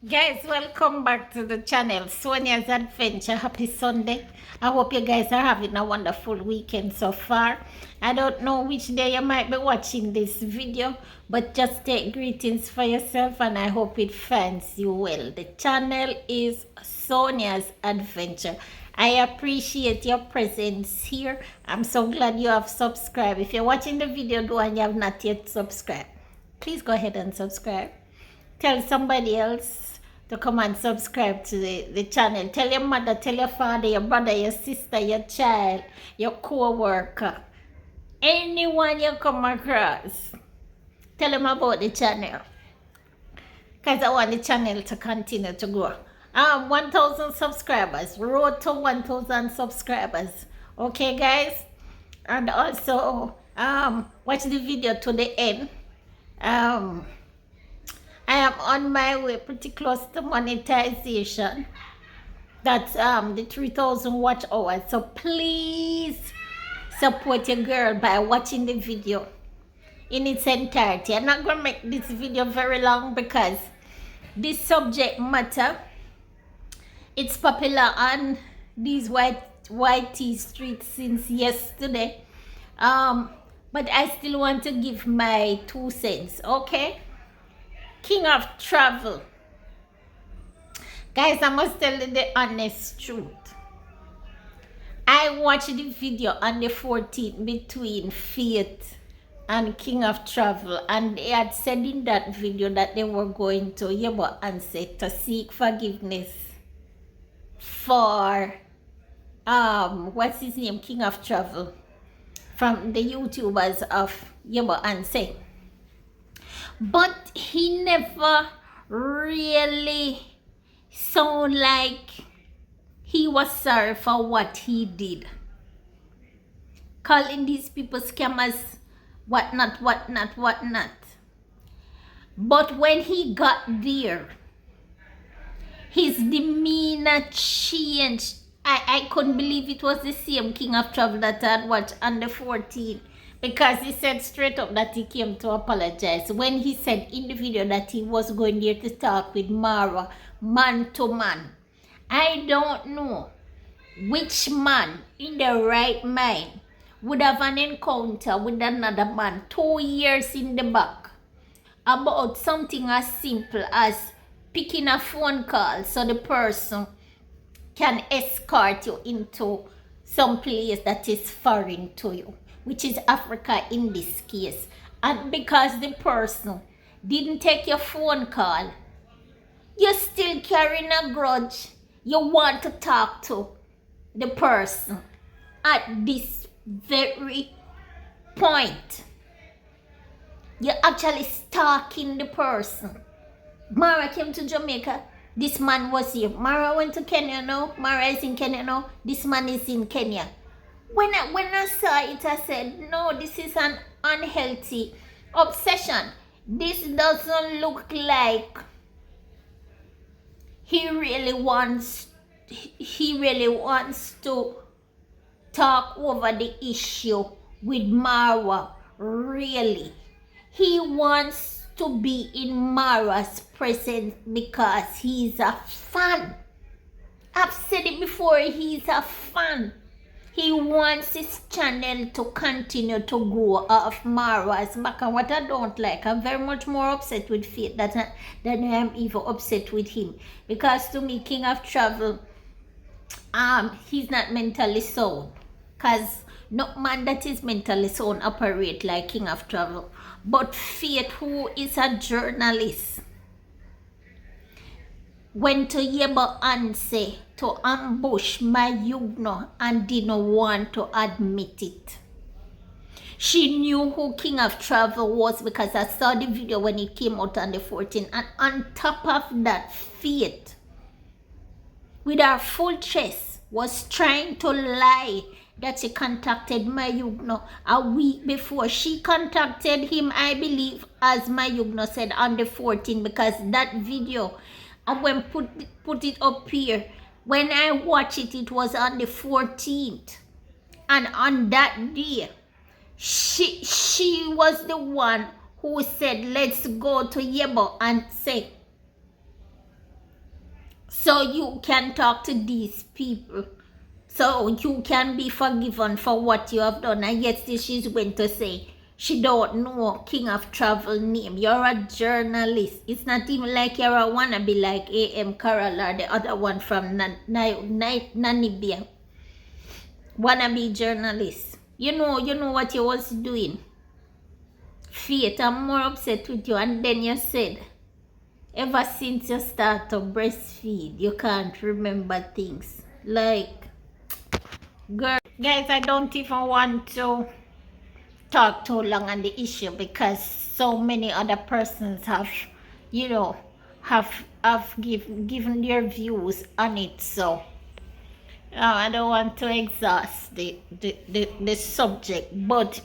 Guys, welcome back to the channel, Sonia's Adventure. Happy Sunday. I hope you guys are having a wonderful weekend so far. I don't know which day you might be watching this video, but just take greetings for yourself and I hope it finds you well. The channel is Sonia's Adventure. I appreciate your presence here. I'm so glad you have subscribed. If you're watching the video though and you have not yet subscribed, please go ahead and subscribe. Tell somebody else to come and subscribe to the channel. Tell your mother, tell your father, your brother, your sister, your child, your co-worker, anyone you come across. Tell them about the channel. Because I want the channel to continue to grow. 1,000 subscribers. Road to 1,000 subscribers. Okay, guys? And also, watch the video to the end. I am on my way, pretty close to monetization. That's the 3,000 watch hours. So please support your girl by watching the video in its entirety. I'm not going to make this video very long because this subject matter, it's popular on these YT streets since yesterday. But I still want to give my 2 cents, okay? King of Travel. Guys, I must tell you the honest truth. I watched the video on the 14th between Faith and King of Travel, and they had said in that video that they were going to Nyabohanse to seek forgiveness for what's his name, King of Travel, from the YouTubers of Nyabohanse. But he never really sound like he was sorry for what he did. Calling these people scammers, whatnot. But when he got there, his demeanor changed. I couldn't believe it was the same King of Travel that I had watched on the 14th. Because he said straight up that he came to apologize. When he said in the video that he was going there to talk with Mara, man to man. I don't know which man in the right mind would have an encounter with another man 2 years in the back about something as simple as picking a phone call so the person can escort you into some place that is foreign to you, which is Africa in this case. And because the person didn't take your phone call, you're still carrying a grudge. You want to talk to the person at this very point. You're actually stalking the person. Mara came to Jamaica. This man was here. Mara went to Kenya now. Mara is in Kenya now. This man is in Kenya. When I saw it, I said, no, this is an unhealthy obsession. This doesn't look like he really wants to talk over the issue with Mara. Really. He wants to be in Mara's presence because he's a fan. I've said it before, he's a fan. He wants his channel to continue to grow off Mara's back. And what I don't like, I'm very much more upset with Faith than I am even upset with him. Because to me, King of Travel, he's not mentally sound. Because no man that is mentally sound operate like King of Travel. But Faith, who is a journalist, went to Nyabohanse to ambush my Yugno and didn't want to admit it. She knew who King of Travel was because I saw the video when it came out on the 14th. And on top of that, Faith, with her full chest, was trying to lie that she contacted Mayugno a week before. She contacted him, I believe, as Mayugno said, on the 14th, because that video, I went put it up here. When I watched it, it was on the 14th. And on that day, she was the one who said, let's go to Nyabohanse. So you can talk to these people. So you can be forgiven for what you have done. And yet still she's going to say she don't know King of Travel name. You're a journalist. It's not even like you're a wannabe like A.M. Carroll or the other one from Namibia. Wannabe journalist. You know what you was doing. Faith, I'm more upset with you. And then you said, ever since you start to breastfeed, you can't remember things. Like, girl, guys, I don't even want to talk too long on the issue because so many other persons have, given their views on it. So I don't want to exhaust the subject, but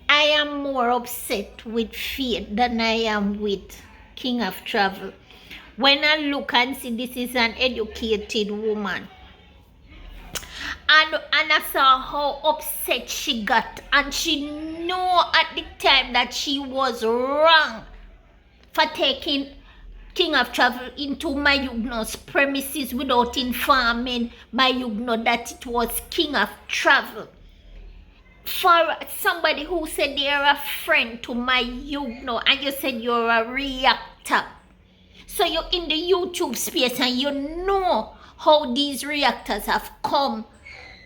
I am more upset with Faith than I am with King of Travel. When I look and see this is an educated woman, and I saw how upset she got, and she knew at the time that she was wrong for taking King of Travel into Mayugno's premises without informing Mayugno that it was King of Travel. For somebody who said they're a friend to Mayugno and you said you're a reactor, so you're in the YouTube space and you know how these reactors have come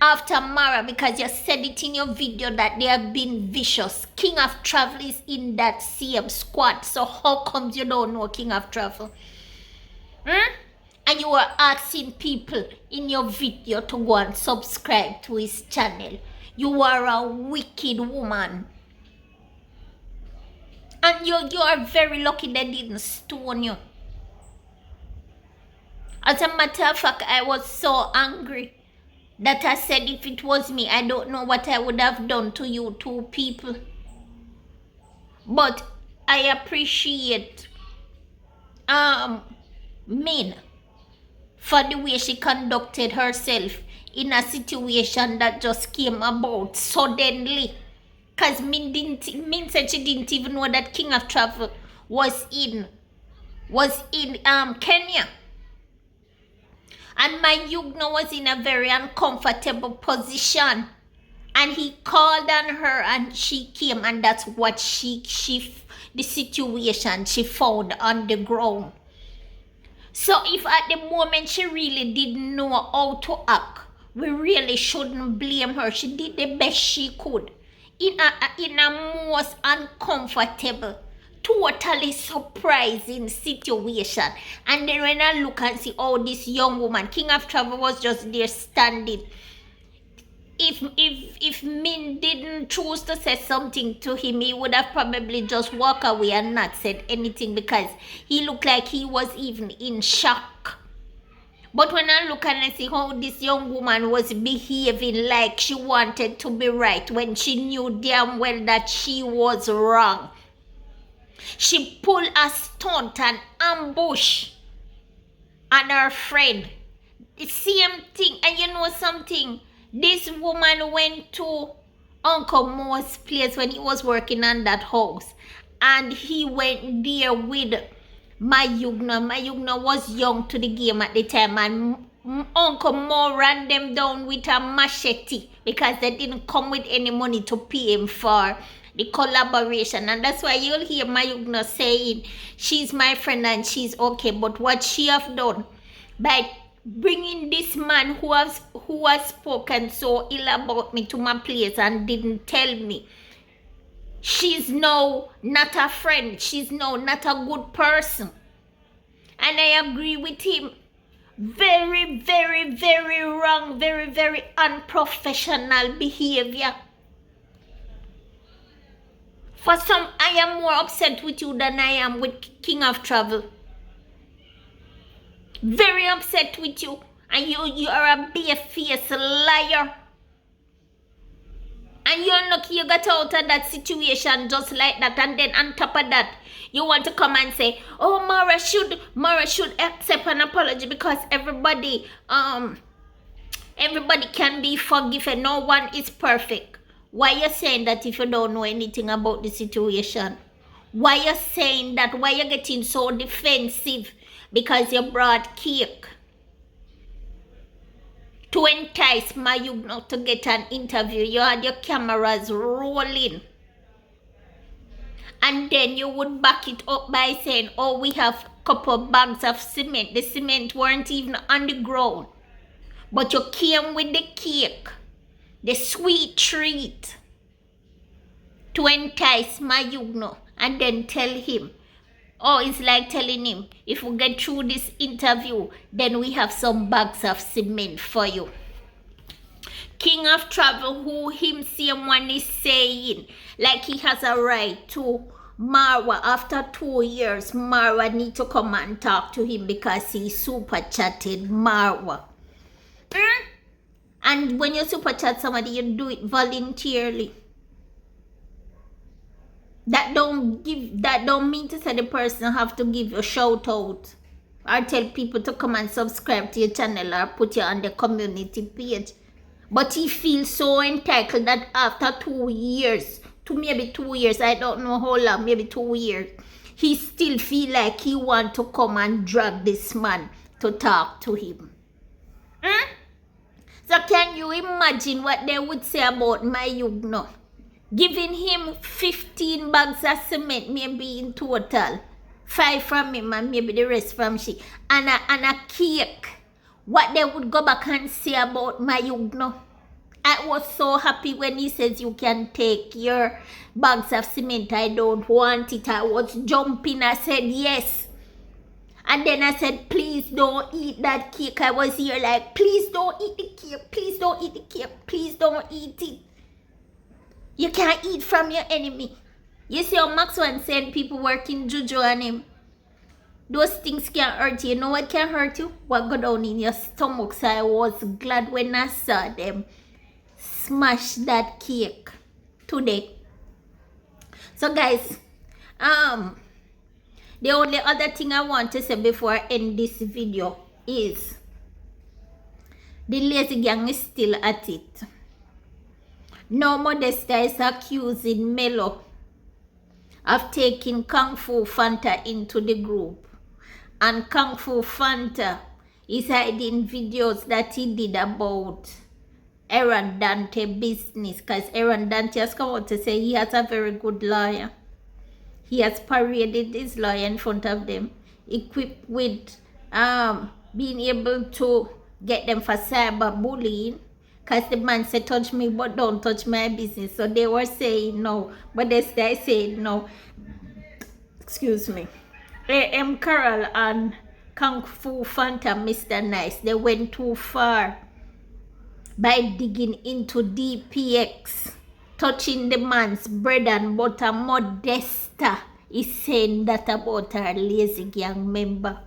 after Mara because you said it in your video that they have been vicious. King of Travel is in that same squad, so how comes you don't know King of Travel? And you were asking people in your video to go and subscribe to his channel. You are a wicked woman. And you are very lucky they didn't stone you. As a matter of fact, I was so angry that I said if it was me, I don't know what I would have done to you two people. But I appreciate Min for the way she conducted herself in a situation that just came about suddenly. Because Min said she didn't even know that King of Travel was in Kenya. And Mayugno was in a very uncomfortable position. And he called on her and she came, and that's what the situation she found on the ground. So if at the moment she really didn't know how to act, we really shouldn't blame her. She did the best she could in a most uncomfortable, totally surprising situation. And then when I look and see this young woman, King of Travel was just there standing. If Min didn't choose to say something to him, he would have probably just walked away and not said anything because he looked like he was even in shock. But when I look and I see how this young woman was behaving like she wanted to be right when she knew damn well that she was wrong. She pulled a stunt and ambush on her friend. The same thing. And you know something? This woman went to Uncle Mo's place when he was working on that house. And he went there with Mayugno. Mayugno was young to the game at the time. And Uncle Mo ran them down with a machete because they didn't come with any money to pay him for the collaboration. And that's why you'll hear Mayugno saying she's my friend and she's okay. But what she have done by bringing this man who has spoken so ill about me to my place and didn't tell me, she's now not a friend. She's now not a good person. And I agree with him. Very, very, very wrong. Very, very unprofessional behavior. For some, I am more upset with you than I am with King of Travel. Very upset with you. And you are a bare-faced liar. And you're lucky you got out of that situation just like that. And then on top of that, you want to come and say, oh, Mara should accept an apology because everybody can be forgiven. No one is perfect. Why you saying that if you don't know anything about the situation? Why you saying that? Why you getting so defensive? Because you brought cake. to entice Mayugno to get an interview. You had your cameras rolling. And then you would back it up by saying, oh, we have a couple bags of cement. The cement weren't even on the ground. But you came with the cake, the sweet treat, to entice Mayugno, and then tell him, oh, it's like telling him, if we get through this interview, then we have some bags of cement for you. King of Travel, who him same one is saying, like he has a right to Marwa. After 2 years, Marwa need to come and talk to him because he super chatted Marwa. And when you super chat somebody, you do it voluntarily. That don't mean to say the person have to give you a shout out or tell people to come and subscribe to your channel or put you on the community page. But he feels so entitled that after 2 years, to maybe 2 years, I don't know how long, maybe 2 years, he still feel like he want to come and drag this man to talk to him. So can you imagine what they would say about Mayugno? Giving him 15 bags of cement, maybe in total. 5 from him and maybe the rest from she. And a cake. What they would go back and say about Mayugno. I was so happy when he says you can take your bags of cement. I don't want it. I was jumping. I said yes. And then I said, please don't eat that cake. I was here like, please don't eat the cake. Please don't eat the cake. Please don't eat it. You can't eat from your enemy. You see how Maxwell said people working juju on him. Those things can hurt you. You know what can hurt you? What go down in your stomach. So I was glad when I saw them smash that cake today. So guys, the only other thing I want to say before I end this video is the lazy gang is still at it. Now Modesta is accusing Melo of taking Kung Fu Fanta into the group. And Kung Fu Fanta is hiding videos that he did about Aaron Dante business. Because Aaron Dante has come out to say he has a very good lawyer. He has paraded his lawyer in front of them, equipped with being able to get them for cyberbullying. Because the man said, touch me, but don't touch my business. So they were saying no. But they said no. Excuse me. A.M. Carroll and Kung Fu Fanta, Mr. Nice, they went too far by digging into DPX, touching the man's bread and butter. Modesta is saying that about her lazy gang member.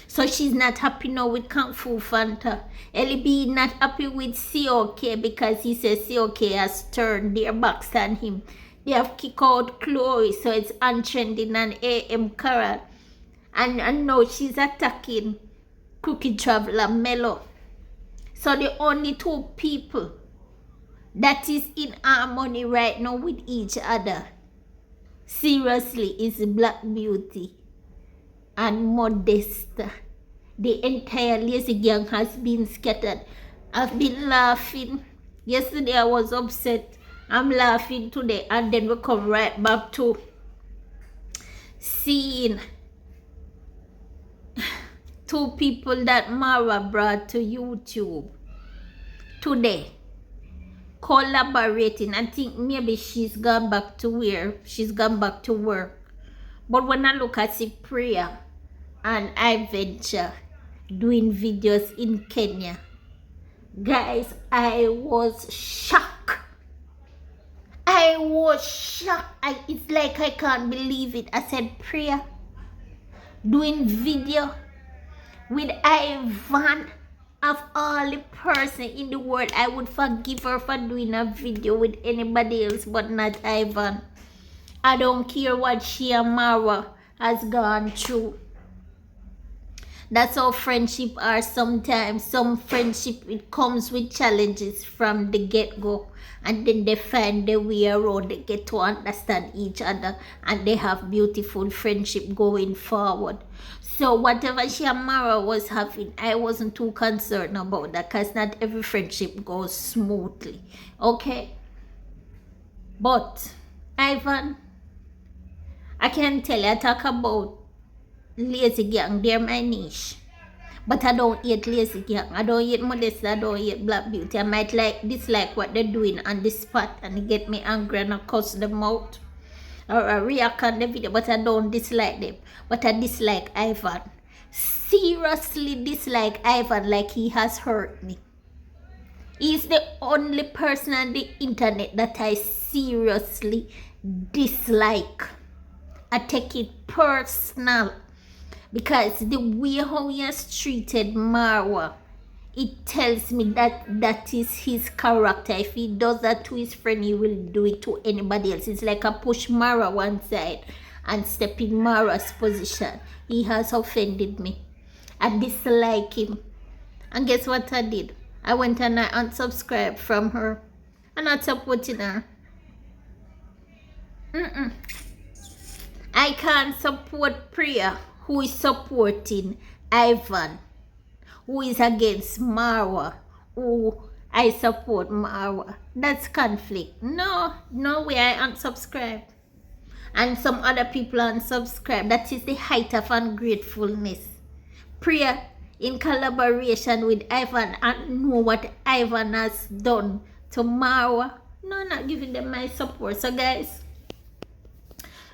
So she's not happy now with Kung Fu Fanta. LB not happy with COK because he says COK has turned their backs on him. They have kicked out Chloe, so it's untrending on AM Carroll. And now she's attacking Cookie Traveler Melo. So the only 2 people that is in harmony right now with each other, seriously, is Black Beauty and Modesta. The entire lazy gang has been scattered. I've been laughing. Yesterday I was upset. I'm laughing today. And then we come right back to seeing 2 people that Mara brought to YouTube today collaborating. I think maybe she's gone back to work. But when I look at Cypria and I venture doing videos in Kenya, guys, I was shocked. It's like I can't believe it. I said, Priya doing video with Ivan. Of all the person in the world, I would forgive her for doing a video with anybody else but not Ivan. I don't care what she and Mara has gone through. That's how friendship are sometimes. Some friendship, it comes with challenges from the get-go. And then they find their way around. They get to understand each other. And they have beautiful friendship going forward. So whatever she and Mara was having, I wasn't too concerned about that, because not every friendship goes smoothly. Okay? But Ivan, I can tell you, I talk about lazy gang, they're my niche. But I don't hate lazy gang. I don't hate Modesta, I don't hate Black Beauty. I might dislike what they're doing on this spot and it get me angry and I cuss them out. Or I react on the video, but I don't dislike them. But I dislike Ivan. Seriously dislike Ivan, like he has hurt me. He's the only person on the internet that I seriously dislike. I take it personal. Because the way how he has treated Marwa, it tells me that that is his character. If he does that to his friend, he will do it to anybody else. It's like I push Marwa one side and step in Marwa's position. He has offended me. I dislike him. And guess what I did? I went and I unsubscribed from her. I'm not supporting her. I can't support Priya, who is supporting Ivan, who is against Marwa, who I support Marwa. That's conflict. No way. I unsubscribe. And some other people unsubscribe. That is the height of ungratefulness. Priya, in collaboration with Ivan, and know what Ivan has done to Marwa. No, I'm not giving them my support. So guys,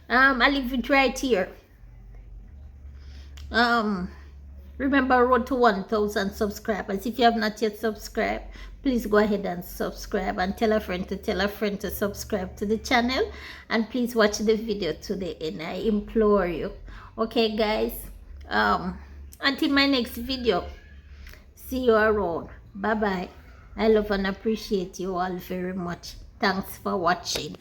I leave it right here. Remember, road to 1,000 subscribers. If you have not yet subscribed, please go ahead and subscribe, and tell a friend to subscribe to the channel, and please watch the video to the end. I implore you. Okay guys, until my next video, see you around. Bye bye. I love and appreciate you all very much. Thanks for watching.